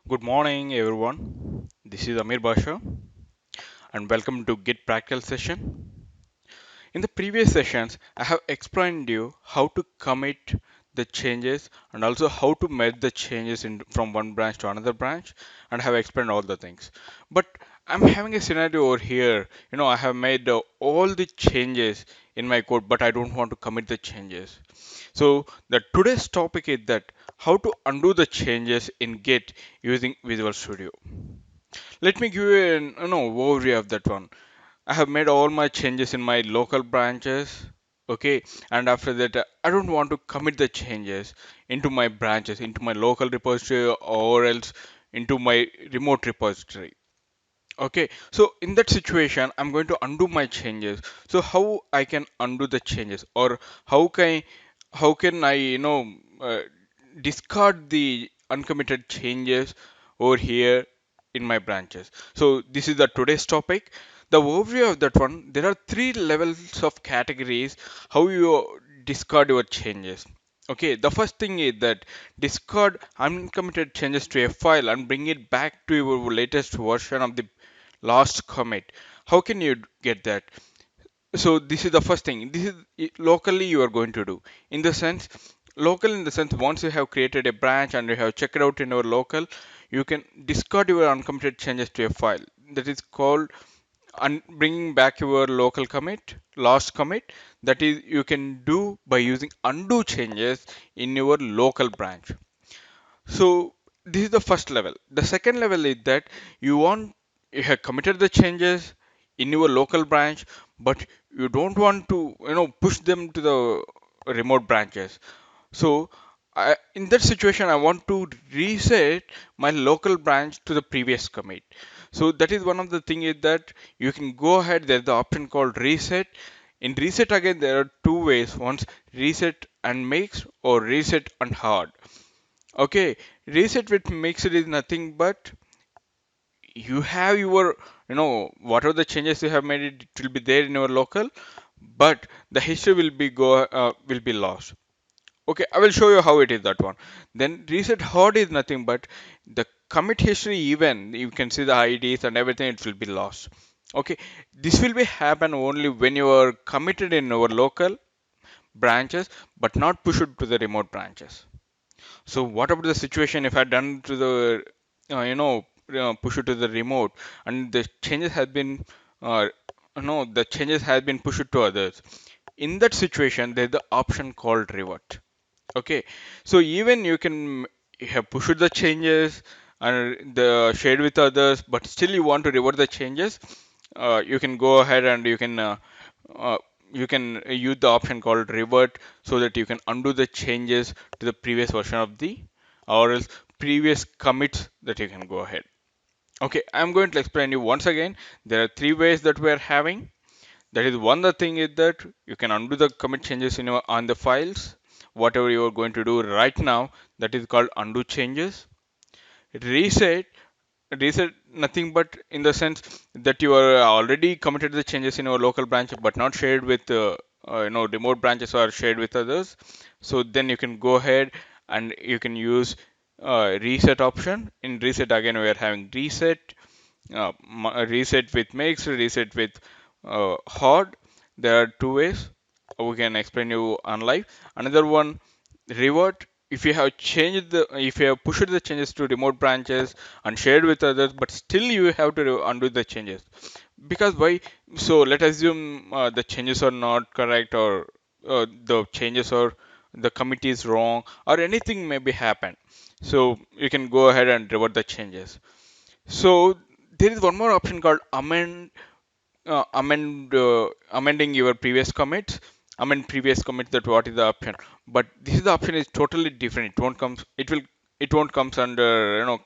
Good morning, everyone. This is Amir Basha, and welcome to Git Practical session. In the previous sessions, I have explained you how to commit the changes and also how to merge the changes from one branch to another branch, and have explained all the things. But I'm having a scenario over here. I have made all the changes in my code, but I don't want to commit the changes. So the today's topic is that how to undo the changes in Git using Visual Studio. Let me give you an overview of that one. I have made all my changes in my local branches. Okay, and after that, I don't want to commit the changes into my branches, into my local repository, or else into my remote repository. Okay, so in that situation, I'm going to undo my changes. So how I can undo the changes, or how can I discard the uncommitted changes over here in my branches. So this is the today's topic. The overview of that one, there are three levels of categories how you discard your changes. Okay, the first thing is that discard uncommitted changes to a file and bring it back to your latest version of the last commit. How can you get that? So this is the first thing. This is locally you are going to do. In the sense, local in the sense once you have created a branch and you have checked it out in your local, you can discard your uncommitted changes to a file. That is called bringing back your local commit, last commit. That is you can do by using undo changes in your local branch. So this is the first level. The second level is that you have committed the changes in your local branch, but you don't want to push them to the remote branches. So in that situation, I want to reset my local branch to the previous commit. So that is one of the thing is that you can go ahead. There's the option called reset. In reset again, there are two ways. One's reset and makes or reset and hard. Okay, reset with mixed is nothing but you have your, whatever the changes you have made, it will be there in your local, but the history will be lost. Okay, I will show you how it is that one. Then reset hard is nothing but the commit history, even you can see the IDs and everything, it will be lost. Okay, this will be happen only when you are committed in our local branches, but not pushed to the remote branches. So what about the situation if I done to the push it to the remote and the changes have been uh, the changes have been pushed to others. In that situation, there's the option called revert. Okay, so even you have pushed the changes and the shared with others, but still you want to revert the changes. You can go ahead and uh, you can use the option called revert so that you can undo the changes to the previous version of the or else previous commits that you can go ahead. Okay, I'm going to explain you once again. There are three ways that we are having. That is one the thing is that you can undo the commit changes on the files. Whatever you are going to do right now, that is called undo changes. Reset reset nothing but in the sense that you are already committed the changes in your local branch but not shared with remote branches or shared with others. So then you can go ahead and you can use reset option. In reset again we are having reset with makes, reset with hard. There are two ways we can explain you on live. Another one, revert. If you have changed the if you have pushed the changes to remote branches and shared with others, but still you have to undo the changes. Because why? So let us assume the changes are not correct, or the changes or the committee is wrong, or anything may be happen. So you can go ahead and revert the changes. So there is one more option called amending your previous commits. Amend previous commits. That what is the option? But this is the option is totally different. It won't comes under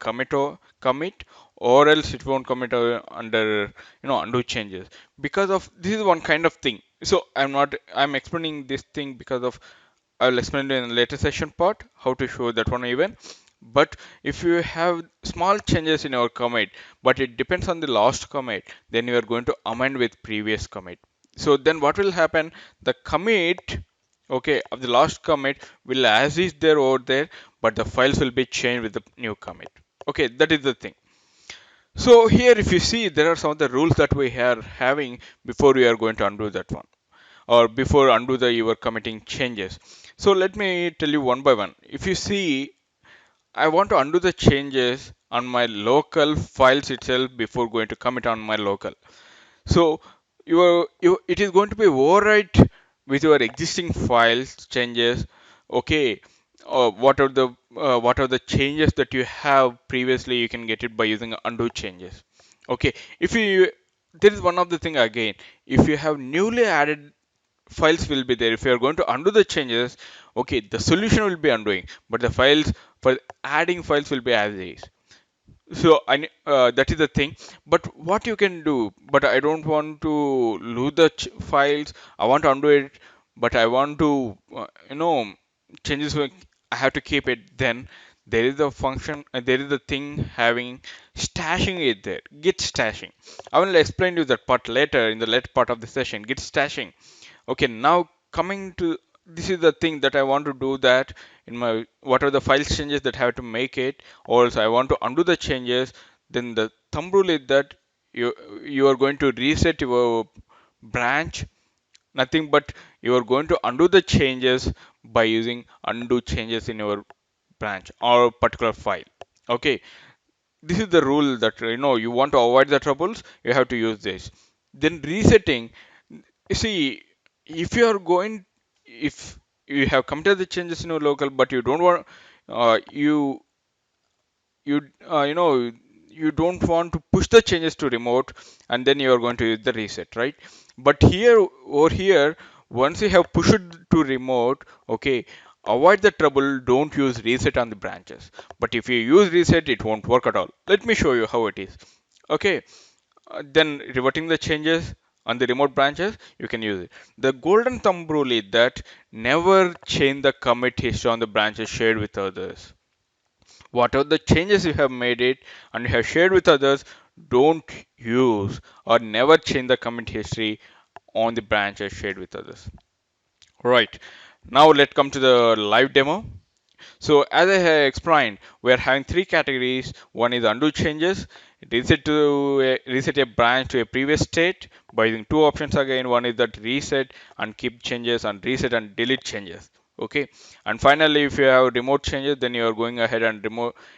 commit, or else it won't commit under undo changes, because of this is one kind of thing. So I'm explaining this thing because of I'll explain in the later session part how to show that one even. But if you have small changes in your commit, but it depends on the last commit, then you are going to amend with previous commit. So then what will happen? The commit, okay, of the last commit will as is there over there, but the files will be changed with the new commit. Okay, that is the thing. So here, if you see, there are some of the rules that we are having before we are going to undo that one, or before undo the you are committing changes. So let me tell you one by one. If you see, I want to undo the changes on my local files itself before going to commit on my local. So it is going to be overwrite with your existing files changes. Okay, what are the changes that you have previously? You can get it by using undo changes. Okay, if you there is one of the thing again. If you have newly added files will be there. If you are going to undo the changes, okay, the solution will be undoing, but the files for adding files will be as is. So that is the thing. But what you can do, but I don't want to lose the files. I want to undo it, but I want to changes I have to keep it. Then there is a function, there is a thing having stashing it there, git stashing. I will explain you that part later in the later part of the session, git stashing. Okay, now coming to this is the thing that I want to do that in my what are the file changes that I have to make it, or else I want to undo the changes. Then the thumb rule is that you you are going to reset your branch, nothing but you are going to undo the changes by using undo changes in your branch or particular file. Okay, this is the rule that you want to avoid the troubles, you have to use this. Then resetting, you see, if you are going, if you have committed the changes in your local but you don't want you you you know you don't want to push the changes to remote, and then you are going to use the reset, right? But here, over here, once you have pushed to remote, okay, avoid the trouble, don't use reset on the branches. But if you use reset, it won't work at all. Let me show you how it is. Okay, then reverting the changes on the remote branches, you can use it. The golden thumb rule is that never change the commit history on the branches shared with others. Whatever the changes you have made it and you have shared with others, don't use or never change the commit history on the branches shared with others. Right. Now let's come to the live demo. So as I have explained, we are having three categories. One is undo changes, reset a branch to a previous state by using two options again. One is that reset and keep changes, and reset and delete changes. Okay, and finally, if you have remote changes, then you are going ahead and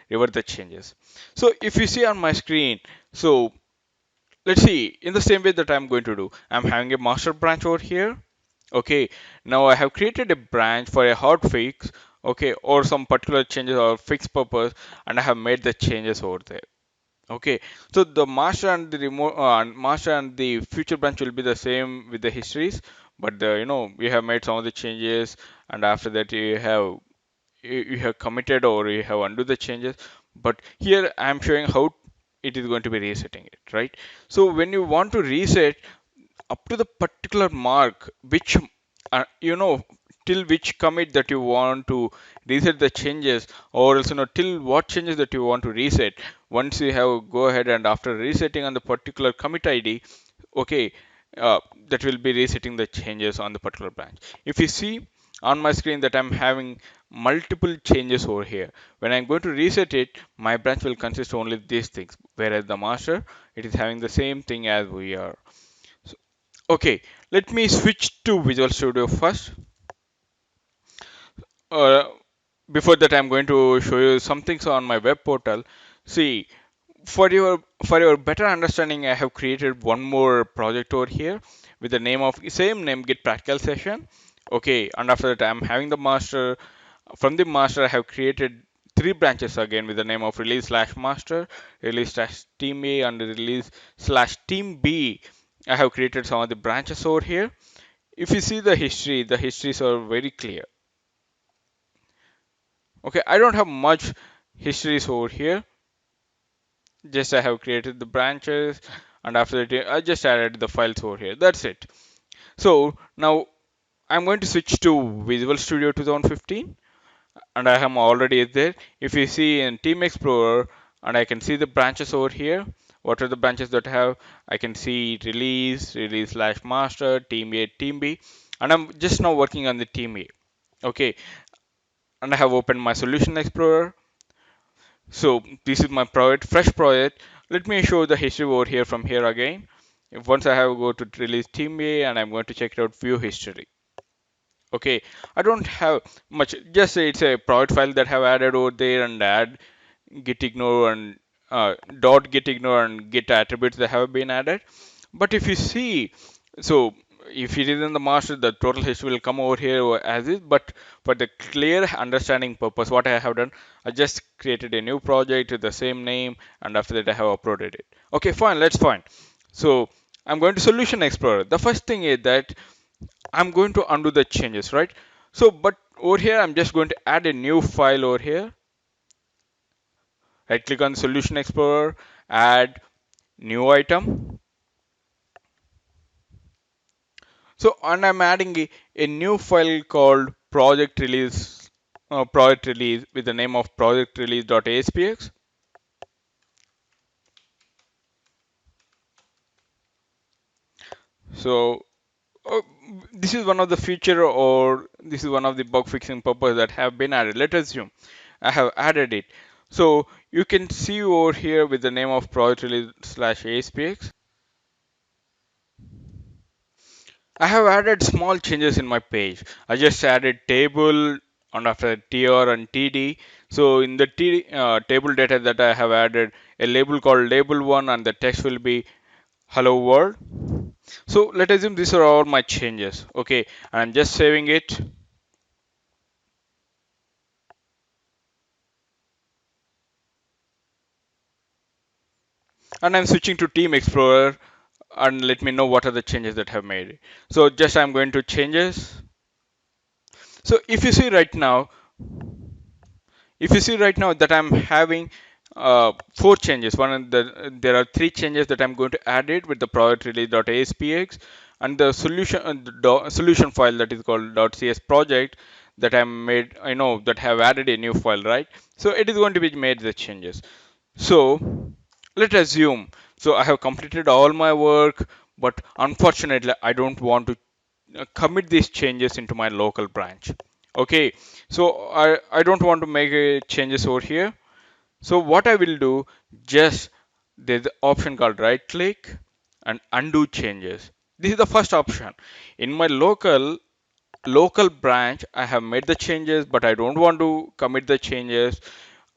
revert the changes. So if you see on my screen, so let's see, in the same way that I'm going to do, I'm having a master branch over here. Okay, now I have created a branch for a hot fix, okay, or some particular changes or fixed purpose, and I have made the changes over there. Okay, so the master and the remote master and the future branch will be the same with the histories, but you have made some of the changes, and after that you have committed or you have undo the changes. But here I am showing how it is going to be resetting it, right? So when you want to reset up to the particular mark, which till which commit that you want to reset the changes, or else till what changes that you want to reset. Once you have go ahead and after resetting on the particular commit id, okay, uh, that will be resetting the changes on the particular branch. If you see on my screen that I'm having multiple changes over here, when I'm going to reset it, my branch will consist only these things, whereas the master, it is having the same thing as we are. Okay, let me switch to Visual Studio first. Uh, Before that, I'm going to show you some things on my web portal. See, for your better understanding, I have created one more project over here with the name of same name, Git Practical Session. Okay, and after that, I'm having the master. From the master, I have created three branches again with the name of release slash master, release slash team A, and release slash team B. I have created some of the branches over here. If you see the histories are very clear. Okay, I don't have much histories over here. Just I have created the branches, and after that I just added the files over here. That's it. So now I'm going to switch to Visual Studio 2015, and I am already there. If you see in Team Explorer, and I can see the branches over here. What are the branches that I have? I can see release slash master, team A, team B, and I'm just now working on the team A. Okay, and I have opened my Solution Explorer. So this is my project, fresh project. Let me show the history over here from here again. If once I have go to release team A and I'm going to check it out view history. Okay, I don't have much, just say it's a project file that have added over there and add git ignore and dot git ignore and git attributes that have been added. But if you see, so if it is in the master, the total history will come over here as is. But for the clear understanding purpose, what I have done, I just created a new project with the same name, and after that I have uploaded it. Okay, fine, let's find. So I'm going to Solution Explorer. The first thing is that I'm going to undo the changes, right? So, but over here, I'm just going to add a new file over here. Right click on Solution Explorer, add new item. So, and I'm adding a new file called project release with the name of project release.aspx. So, uh, this is one of the feature or this is one of the bug fixing purpose that have been added. Let us assume I have added it. So you can see over here with the name of project release slash aspx. I have added small changes in my page. I just added table and after tr and td. So in the table data that I have added a label called label1 and the text will be hello world. So let's assume these are all my changes. Okay, I'm just saving it. And I'm switching to Team Explorer and let me know what are the changes that have made. So just I'm going to changes. So if you see right now that I'm having four changes. There are three changes that I'm going to add it with the project release.aspx and the solution file that is called .cs project that I made. I know that have added a new file, right? So it is going to be made the changes. So let's assume. So I have completed all my work, but unfortunately I don't want to commit these changes into my local branch. Okay, so I don't want to make changes over here. So what I will do, just there's the option called right click and undo changes. This is the first option. In my local branch, I have made the changes, but I don't want to commit the changes.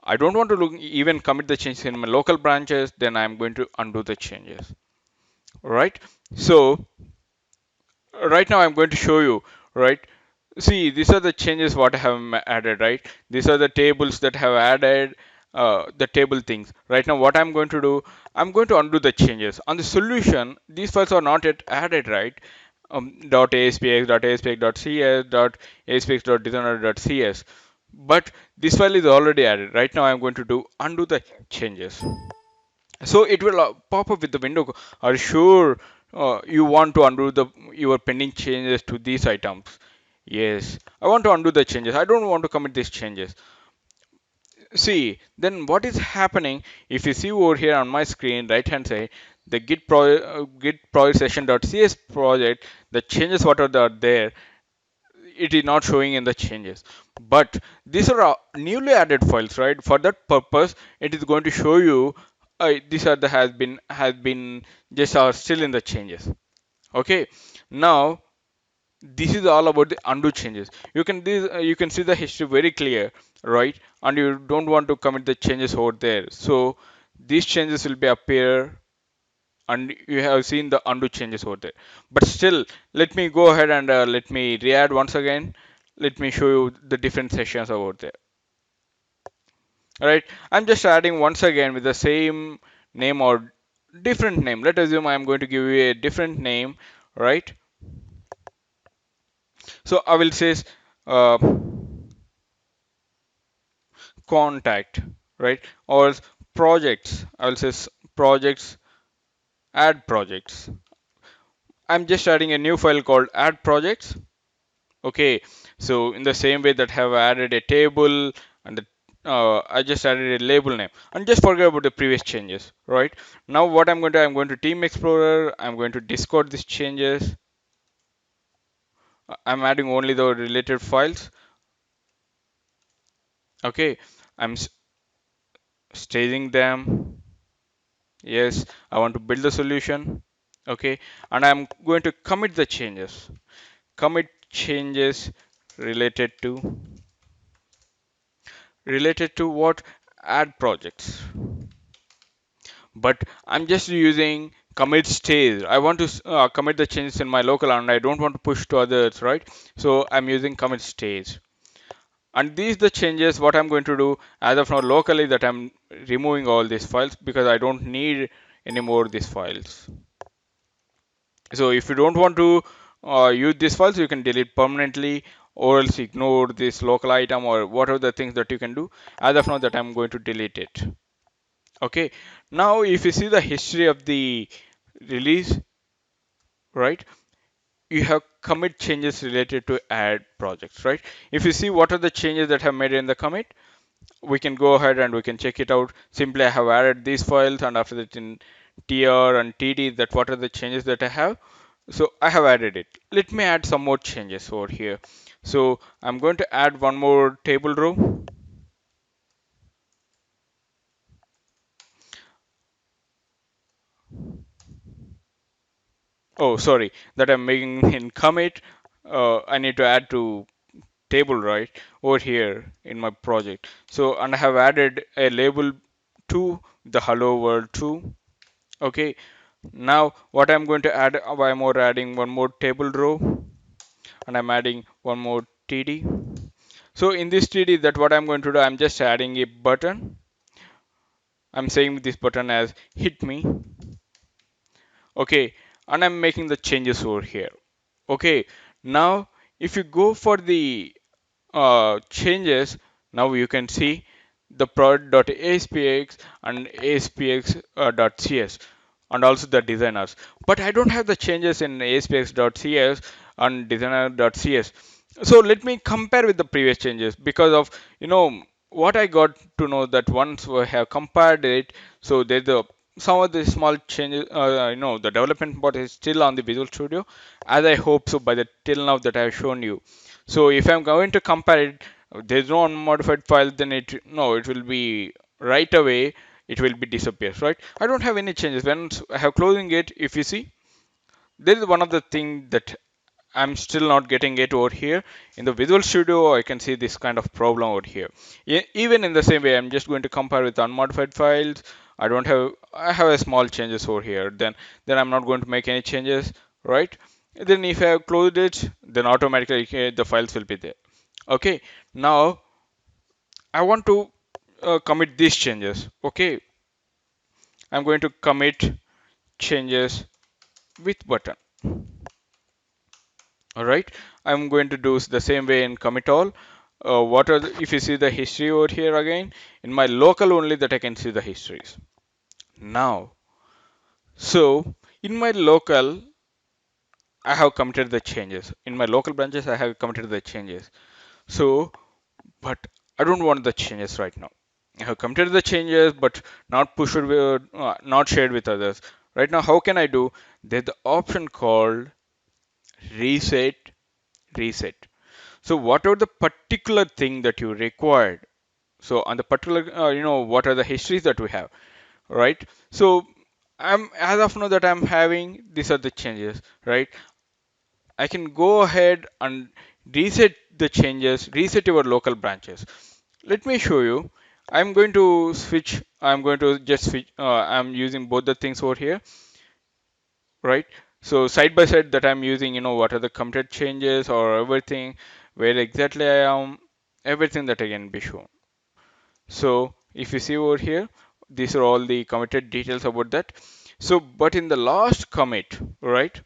I don't want to even commit the changes in my local branches. Then I'm going to undo the changes. Right. So right now I'm going to show you. Right. See, these are the changes what I have added, right? These are the tables that have added the table things. Right now, what I'm going to do, I'm going to undo the changes. On the solution, these files are not yet added, right? .aspx, .aspx.cs, .aspx.designer.cs. But this file is already added. Right now, I'm going to do undo the changes. So it will pop up with the window. Are you sure you want to undo your pending changes to these items? Yes, I want to undo the changes. I don't want to commit these changes. See, then what is happening if you see over here on my screen, right hand side, the git project session.cs project, the changes what are there, it is not showing in the changes. But these are newly added files, right? For that purpose, it is going to show you these are the has been just are still in the changes. Okay, now this is all about the undo changes. You can see the history very clear, right? And you don't want to commit the changes over there. So these changes will be appear and you have seen the undo changes over there. But still, let me go ahead and let me re-add once again. Let me show you the different sessions over there. All right, I'm just adding once again with the same name or different name. Let's assume I'm going to give you a different name, right? So I will say uh, contact, right? Or projects. I will say projects, add projects. I'm just adding a new file called add projects. Okay, so in the same way that have added a table and I just added a label name and just forget about the previous changes, right? Now what I'm going to Team Explorer. I'm going to discard these changes. I'm adding only the related files. Okay, I'm staging them. Yes, I want to build the solution. Okay, and I'm going to commit the changes. Commit changes related to what? Add projects. But I'm just using commit stage. I want to commit the changes in my local and I don't want to push to others, right? So I'm using commit stage. And these the changes what I'm going to do as of now locally, that I'm removing all these files because I don't need anymore these files. So if you don't want to use these files, you can delete permanently or else ignore this local item or whatever the things that you can do. As of now that I'm going to delete it. Okay, now if you see the history of the release, right, you have commit changes related to add projects, right? If you see what are the changes that have made in the commit, we can go ahead and we can check it out. Simply I have added these files and after that in tr and td, that what are the changes that I have. So I have added it. Let me add some more changes over here. So I'm going to add one more table row. Oh, sorry, that I'm making in commit. I need to add to table right over here in my project. So and I have added a label to the hello world 2. Okay, now what I'm going to add, I'm more adding one more table row and I'm adding one more td. So in this td, that what I'm going to do, I'm just adding a button. I'm saying this button as hit me. Okay, and I'm making the changes over here. Okay, now if you go for the changes, now you can see the prod.aspx and aspx.cs and also the designers. But I don't have the changes in aspx.cs and designer.cs. So let me compare with the previous changes because of what I got to know that once we have compared it, so there's a some of the small changes. The development part is still on the Visual Studio, as I hope so by the till now that I have shown you. So if I'm going to compare it, there's no unmodified file, then it will be right away. It will be disappears, right? I don't have any changes. When I have closing it, if you see, there is one of the thing that I'm still not getting it over here. In the Visual Studio, I can see this kind of problem over here. Even in the same way, I'm just going to compare with unmodified files. I have a small changes over here. Then I'm not going to make any changes, right? Then if I have closed it, then automatically the files will be there. Okay, now I want to commit these changes. Okay, I'm going to commit changes with button. All right, I'm going to do the same way in commit all. If you see the history over here again, in my local only that I can see the histories. Now, so in my local, I have committed the changes. In my local branches, I have committed the changes. So, but I don't want the changes right now. I have committed the changes, but not shared with others. Right now, how can I do? There's the option called reset, reset. So whatever the particular thing that you required, so on the particular, what are the histories that we have, right? So I'm as of now that I'm having these are the changes, right? I can go ahead and reset the changes, reset your local branches. Let me show you. I'm going to switch. I'm going to just switch. I'm using both the things over here, right? So side by side that I'm using, what are the committed changes or everything, where exactly I am, everything that I can be shown. So if you see over here, these are all the committed details about that. So, but in the last commit, right,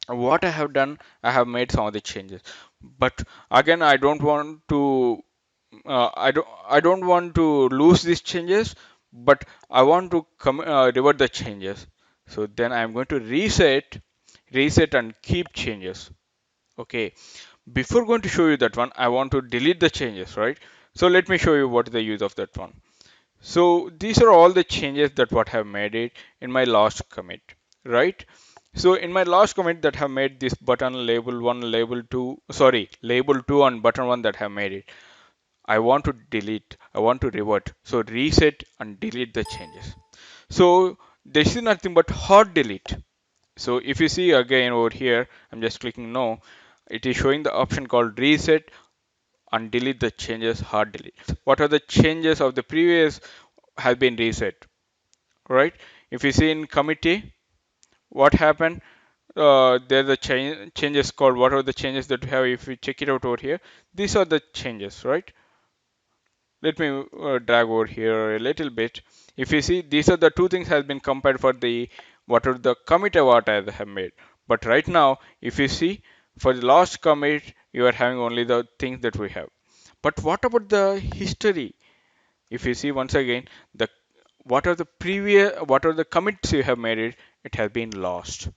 what I have done, I have made some of the changes. But again, I don't want to lose these changes, but I want to revert the changes. So then I'm going to reset and keep changes. Okay. Before going to show you that one, I want to delete the changes, right? So let me show you what is the use of that one. So these are all the changes that what have made it in my last commit, right? So in my last commit that have made this button label 1, label 2, sorry, label 2 and button 1 that have made it. I want to delete, I want to revert. So reset and delete the changes. So this is nothing but hard delete. So if you see again over here, I'm just clicking no. It is showing the option called reset and delete the changes, hard delete. What are the changes of the previous have been reset, right? If you see in committee, what happened? There's a changes called, what are the changes that we have? If we check it out over here, these are the changes, right? Let me drag over here a little bit. If you see, these are the two things has been compared for the what are the commit what I have made. But right now, if you see, for the last commit, you are having only the things that we have. But what about the history? If you see once again, the what are the commits you have made it has been lost.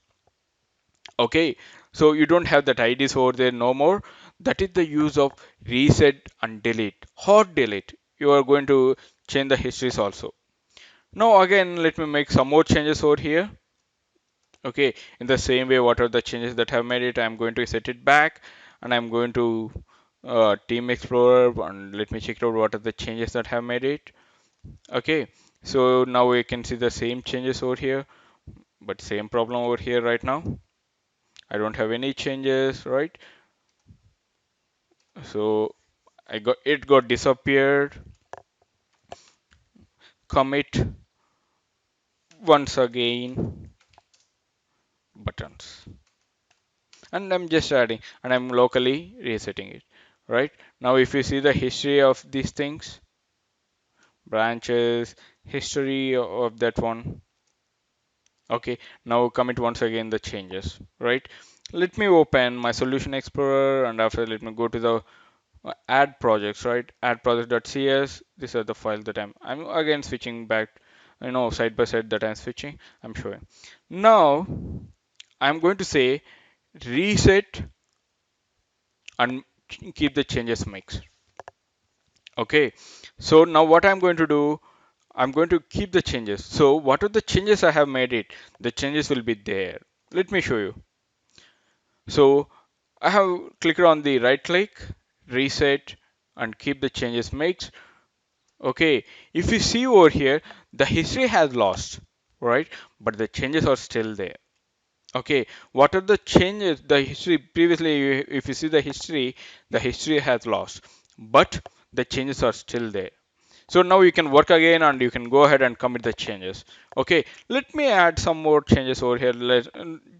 Okay, so you don't have that IDs over there no more. That is the use of reset and delete. Hot delete. You are going to change the histories also. Now again, let me make some more changes over here. Okay, in the same way, what are the changes that have made it? I'm going to set it back, and I'm going to Team Explorer, and let me check out what are the changes that have made it. Okay, so now we can see the same changes over here, but same problem over here right now. I don't have any changes, right? So it got disappeared. Commit once again buttons, and I'm just adding, and I'm locally resetting it, right? Now if you see the history of these things, branches, history of that one. Okay, now commit once again the changes, right? Let me open my solution explorer, and after let me go to the add projects, right? Add project.cs. These are the files that I'm again switching back, side by side that I'm switching, I'm showing. Now I'm going to say reset and keep the changes mixed. Okay, so now what I'm going to do, I'm going to keep the changes. So what are the changes I have made it? The changes will be there. Let me show you. So I have clicked on the right click, reset, and keep the changes mixed. Okay, if you see over here, the history has lost, right? But the changes are still there. Okay, what are the changes? The history previously, if you see the history has lost, but the changes are still there. So now you can work again and you can go ahead and commit the changes. Okay, let me add some more changes over here.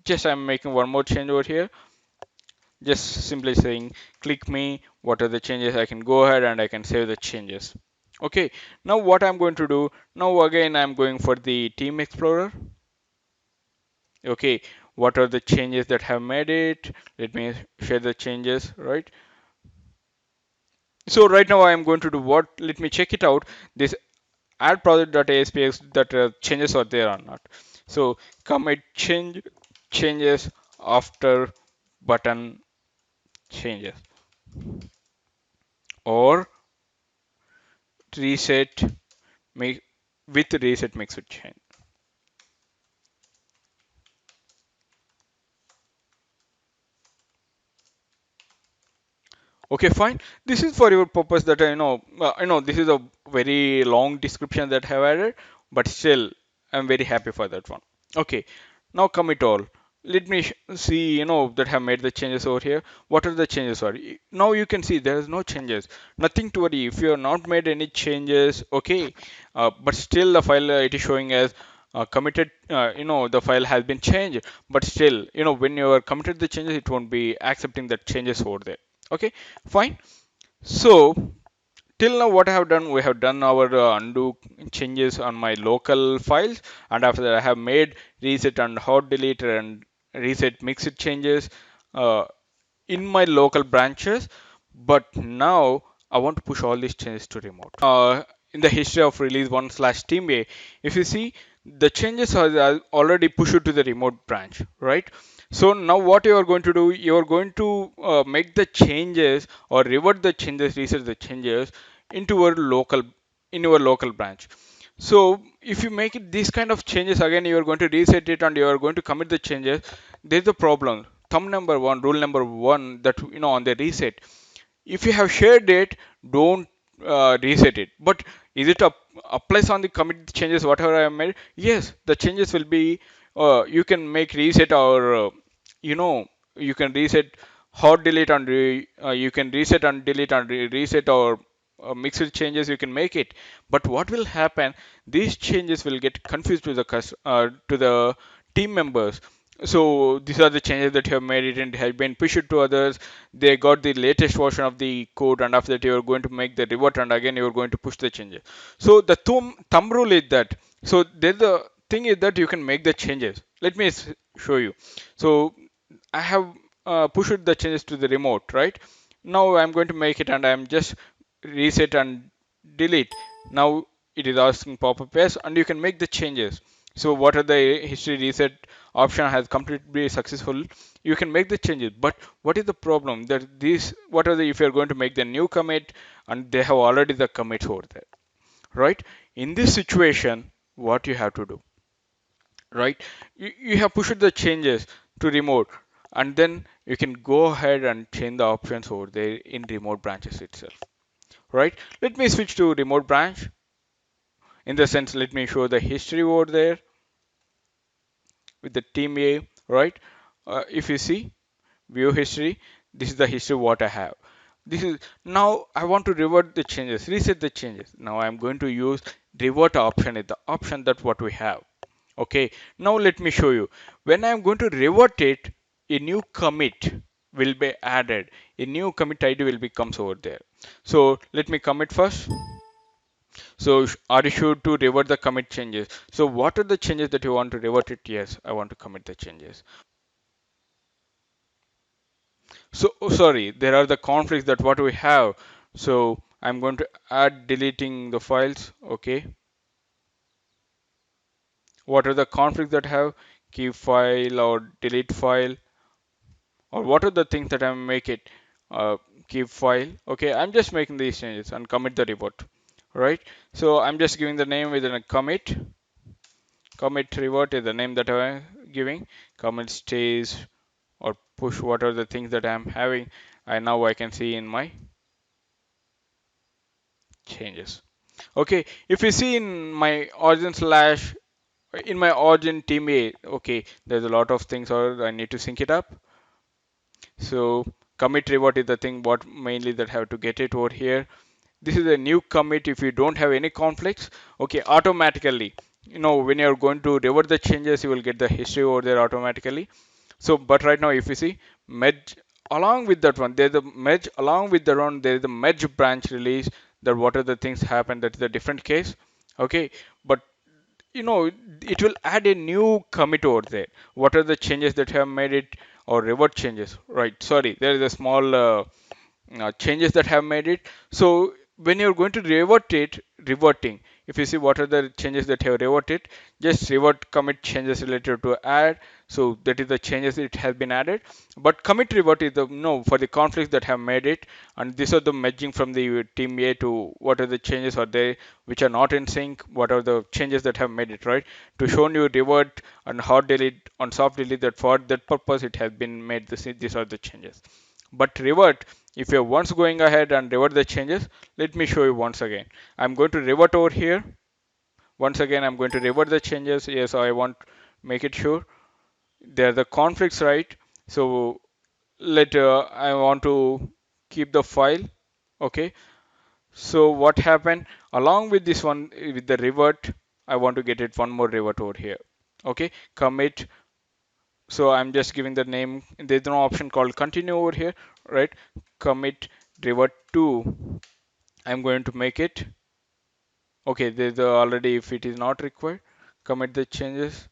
Just I'm making one more change over here. Just simply saying click me, what are the changes? I can go ahead and I can save the changes. Okay, now what I'm going to do, now again I'm going for the Team Explorer. Okay, what are the changes that have made it? Let me share the changes, right? So right now I am going to do what? Let me check it out. This add project.aspx that changes are there or not. So commit changes after button changes, or reset make with reset makes it change. Okay, fine. This is for your purpose that I know this is a very long description that I have added, but still I'm very happy for that one. Okay, now commit all. Let me see, that have made the changes over here. What are the changes are? Now you can see there is no changes. Nothing to worry. If you have not made any changes, okay, but still the file it is showing as committed, the file has been changed, but still, when you are committed the changes, it won't be accepting the changes over there. Okay, fine. So till now what I have done, we have done our undo changes on my local files, and after that I have made reset and hot delete and reset mixed changes uh, in my local branches. But now I want to push all these changes to remote. In the history of release 1 slash team A, if you see, the changes are already pushed to the remote branch, right? So now what you are going to do, you are going to make the changes or revert the changes, reset the changes into your local, in your local branch. So if you make it these kind of changes again, you are going to reset it and you are going to commit the changes. There's a problem. Thumb number 1, rule number 1, that on the reset, if you have shared it, don't reset it. But is it applies on the commit changes whatever I have made? Yes, the changes will be. You can make reset or you know you can reset hard delete and you can reset and delete and reset or mixed changes you can make it. But what will happen? These changes will get confused to the to the team members. So these are the changes that you have made it and have been pushed to others. They got the latest version of the code, and after that you are going to make the revert, and again you are going to push the changes. So the thumb rule is that. So there's the thing is that you can make the changes. Let me show you. So I have pushed the changes to the remote, right? Now I'm going to make it, and I'm just reset and delete. Now it is asking pop-up yes, and you can make the changes. So what are the history reset option has completely successful. You can make the changes, but what is the problem? That these what are the if you're going to make the new commit and they have already the commits over there, right? In this situation, what you have to do, right? You have pushed the changes to remote, and then you can go ahead and change the options over there in remote branches itself, right? Let me switch to remote branch. In the sense, let me show the history over there with the team A, right? If you see view history, this is the history what I have. This is now I want to revert the changes, reset the changes. Now I'm going to use revert option is the option that what we have. Okay, now let me show you. When I'm going to revert it, a new commit will be added. A new commit ID will be comes over there. So let me commit first. So are you sure to revert the commit changes? So what are the changes that you want to revert it? Yes, I want to commit the changes. So sorry, there are the conflicts that what we have. So I'm going to add deleting the files. Okay, what are the conflicts that have keep file or delete file, or what are the things that I make it uh, keep file? Okay, I'm just making these changes and commit the report, right? So I'm just giving the name with a commit revert is the name that I'm giving. Commit stays or push what are the things that I'm having. And now I can see in my changes. Okay, if you see in my origin slash in my origin team A, okay, there's a lot of things or I need to sync it up. So commit revert is the thing what mainly that have to get it over here. This is a new commit if you don't have any conflicts. Okay, automatically, when you're going to revert the changes, you will get the history over there automatically. So, but right now, if you see merge along with that one, there's a merge along with the one, there is a merge branch release. That what are the things happen? That's the different case. Okay, but it will add a new commit over there. What are the changes that have made it or revert changes? Right. Sorry, there is a small changes that have made it. So when you're going to revert it, reverting, if you see what are the changes that have reverted, just revert commit changes related to add. So that is the changes it has been added. But commit revert is the no for the conflicts that have made it, and these are the merging from the team A to what are the changes are there which are not in sync. What are the changes that have made it right to show you revert and hard delete on soft delete that for that purpose it has been made. These are the changes. But revert, if you're once going ahead and revert the changes, let me show you once again. I'm going to revert over here. Once again, I'm going to revert the changes. Yes, I want make it sure. There are the conflicts, right? So I want to keep the file. Okay. So what happened along with this one with the revert, I want to get it one more revert over here. Okay. Commit. So I'm just giving the name. There's no option called continue over here, right? Commit revert to. I'm going to make it. Okay, there's already if it is not required, commit the changes,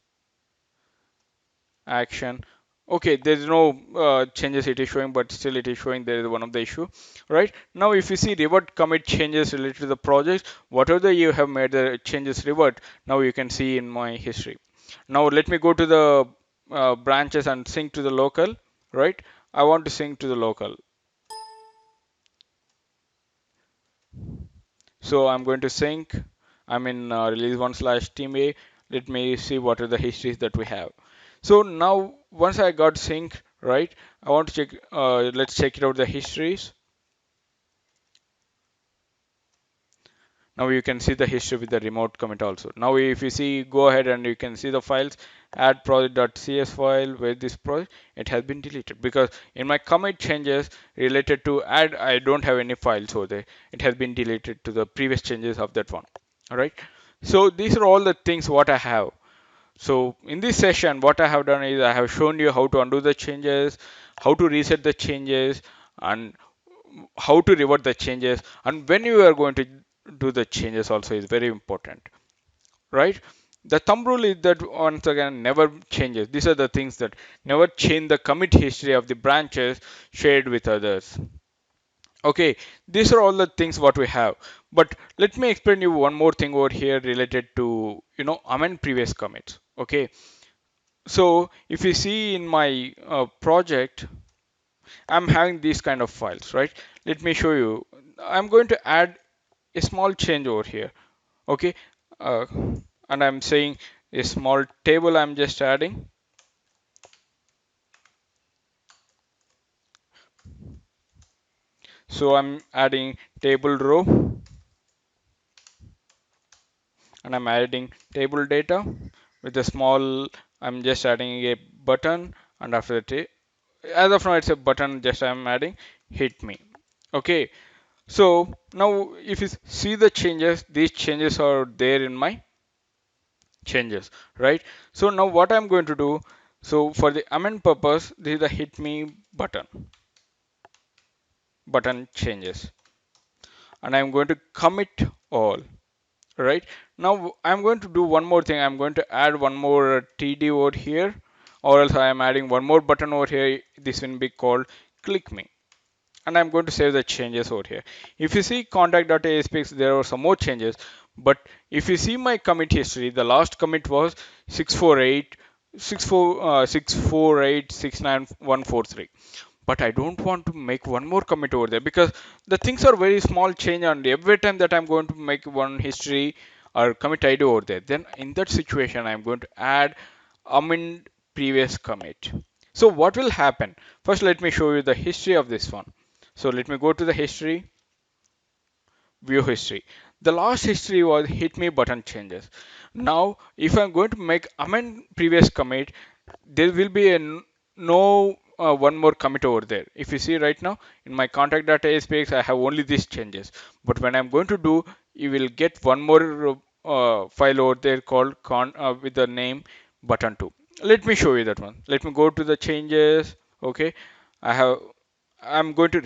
action. Okay, there's no changes it is showing, but still it is showing there is one of the issue, right? Now, if you see revert commit changes related to the project, whatever you have made the changes revert, now you can see in my history. Now, let me go to the branches and sync to the local, right? I want to sync to the local. So I'm going to sync. I'm in release one slash team A. Let me see what are the histories that we have. So now once I got sync, right, I want to check, let's check it out the histories. Now you can see the history with the remote commit also. Now if you see, go ahead and you can see the files, add project.cs file where this project, it has been deleted because in my commit changes related to add, I don't have any files over there. It has been deleted to the previous changes of that one. All right. So these are all the things what I have. So in this session, what I have done is I have shown you how to undo the changes, how to reset the changes, and how to revert the changes, and when you are going to do the changes also is very important, right? The thumb rule is that once again never changes. These are the things that never change the commit history of the branches shared with others. Okay, these are all the things what we have. But let me explain you one more thing over here related to amend previous commits. Okay, so if you see in my project, I'm having these kind of files, right? Let me show you. I'm going to add a small change over here. Okay, uh, and I'm saying a small table I'm just adding. So I'm adding table row and I'm adding table data with a small, I'm just adding a button, and after that, as of now it's a button, just I'm adding hit me. Okay, so now if you see the changes, these changes are there in my changes, right? So now what I'm going to do, so for the amend purpose, this is the hit me button changes, and I'm going to commit all. Right, now I'm going to do one more thing. I'm going to add one more td over here, or else I am adding one more button over here. This will be called click me, and I'm going to save the changes over here. If you see contact.aspx, there are some more changes, but if you see my commit history, the last commit was 648 69143, but I don't want to make one more commit over there because the things are very small change, and every time that I'm going to make one history or commit ID over there, then in that situation I'm going to add amend previous commit. So what will happen? First, let me show you the history of this one. So let me go to the history, view history. The last history was hit me button changes. Now, if I'm going to make amend previous commit, there will be no one more commit over there. If you see right now in my contact.aspx, I have only these changes. But when I'm going to do, you will get one more file over there called with the name button2. Let me show you that one. Let me go to the changes. Okay, I have I'm going to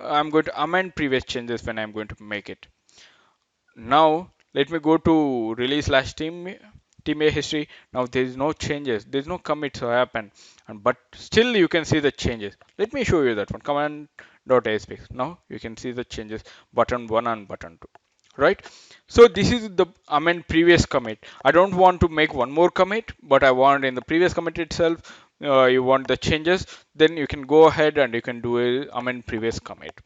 I'm going to amend previous changes when I'm going to make it. Now let me go to release slash team A history. Now there is no changes, there is no commits happen, and but still you can see the changes. Let me show you that one. Command.aspx. Now you can see the changes, button 1 and button 2. Right? So this is the amend previous commit. I don't want to make one more commit, but I want in the previous commit itself, you want the changes, then you can go ahead and you can do a amend previous commit.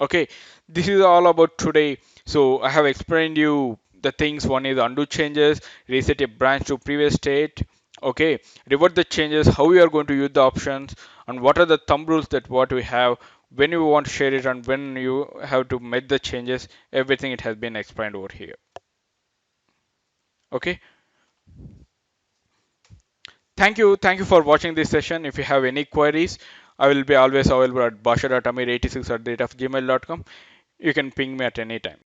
Okay, this is all about today. So I have explained you the things. One is undo changes, reset a branch to previous state. Okay, revert the changes, how you are going to use the options, and what are the thumb rules that what we have when you want to share it and when you have to make the changes. Everything it has been explained over here. Okay, thank you for watching this session. If you have any queries, I will be always available at bashar.amir86@gmail.com. You can ping me at any time.